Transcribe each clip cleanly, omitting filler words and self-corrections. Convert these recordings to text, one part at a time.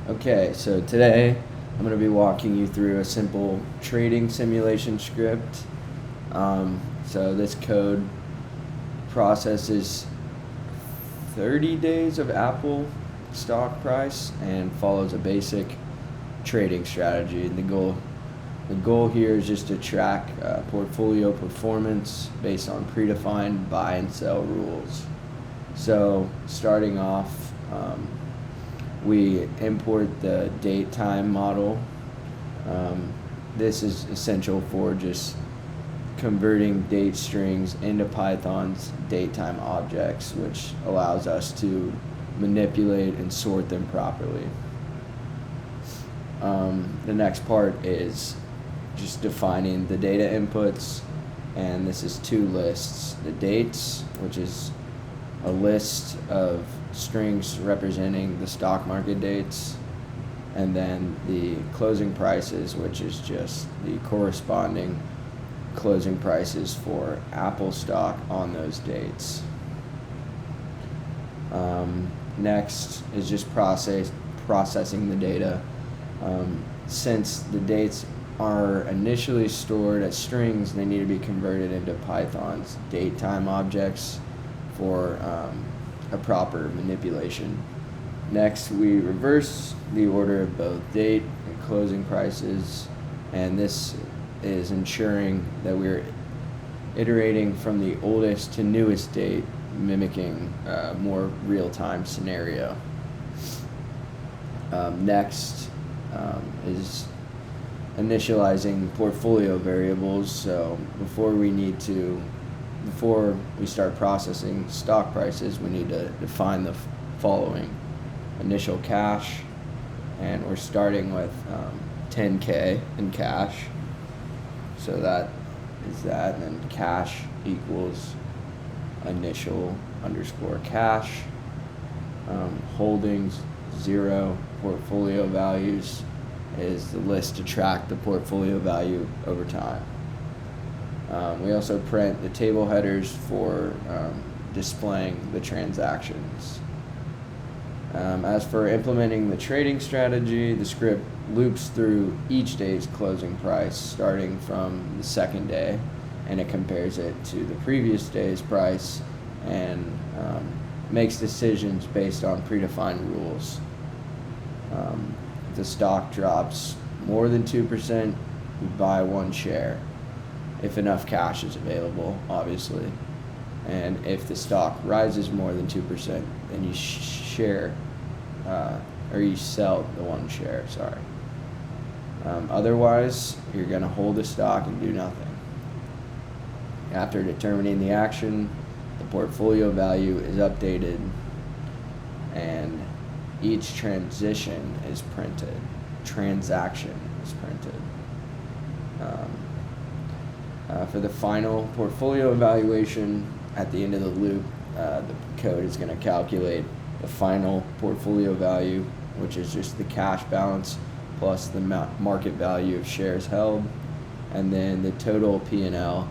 Okay, so today I'm going to be walking you through a simple trading simulation script. So this code processes 30 days of Apple stock price and follows a basic trading strategy. The goal here is just to track portfolio performance based on predefined buy and sell rules. So starting off, we import the date time model. This is essential for just converting date strings into Python's datetime objects, which allows us to manipulate and sort them properly. The next part is just defining the data inputs, and this is two lists: the dates, which is a list of strings representing the stock market dates, and then the closing prices, which is just the corresponding closing prices for Apple stock on those dates. Next is just processing the data. Since the dates are initially stored as strings, they need to be converted into Python's datetime objects for a proper manipulation. Next, we reverse the order of both date and closing prices, and this is ensuring that we're iterating from the oldest to newest date, mimicking a more real-time scenario. Next is initializing portfolio variables. So before we start processing stock prices, we need to define the following: initial cash, and we're starting with 10K in cash. So that is that, and then cash equals initial underscore cash. Holdings 0, portfolio values is the list to track the portfolio value over time. We also print the table headers for displaying the transactions. As for implementing the trading strategy, the script loops through each day's closing price starting from the second day, and it compares it to the previous day's price and makes decisions based on predefined rules. If the stock drops more than 2%, you buy one share, if enough cash is available, obviously. And if the stock rises more than 2%, then you you sell the one share, sorry. Otherwise, you're going to hold the stock and do nothing. After determining the action, the portfolio value is updated, and each transaction is printed. For the final portfolio evaluation, at the end of the loop, the code is going to calculate the final portfolio value, which is just the cash balance plus the market value of shares held, and then the total P&L,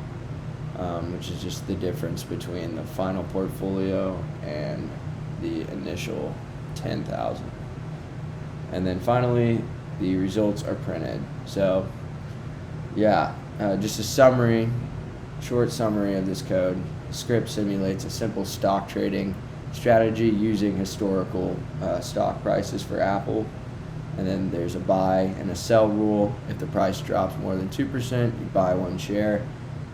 which is just the difference between the final portfolio and the initial 10,000. And then finally, the results are printed. So, just a short summary of this code. The script simulates a simple stock trading strategy using historical stock prices for Apple. And then there's a buy and a sell rule. If the price drops more than 2%, you buy one share.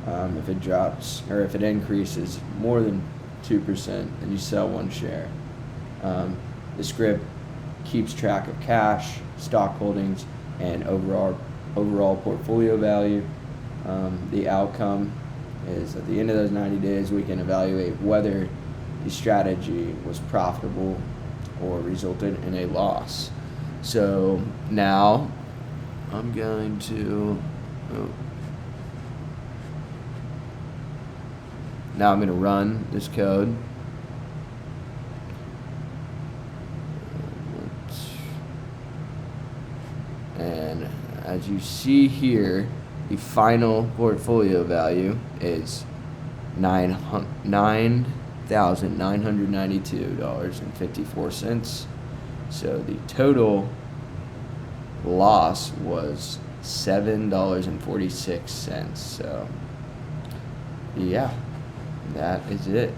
If it increases more than 2%, then you sell one share. The script keeps track of cash, stock holdings, and overall portfolio value. The outcome is at the end of those 90 days, we can evaluate whether the strategy was profitable or resulted in a loss. So now I'm going to run this code. And as you see here, the final portfolio value is $9,992.54. So the total loss was $7.46. So, yeah, that is it.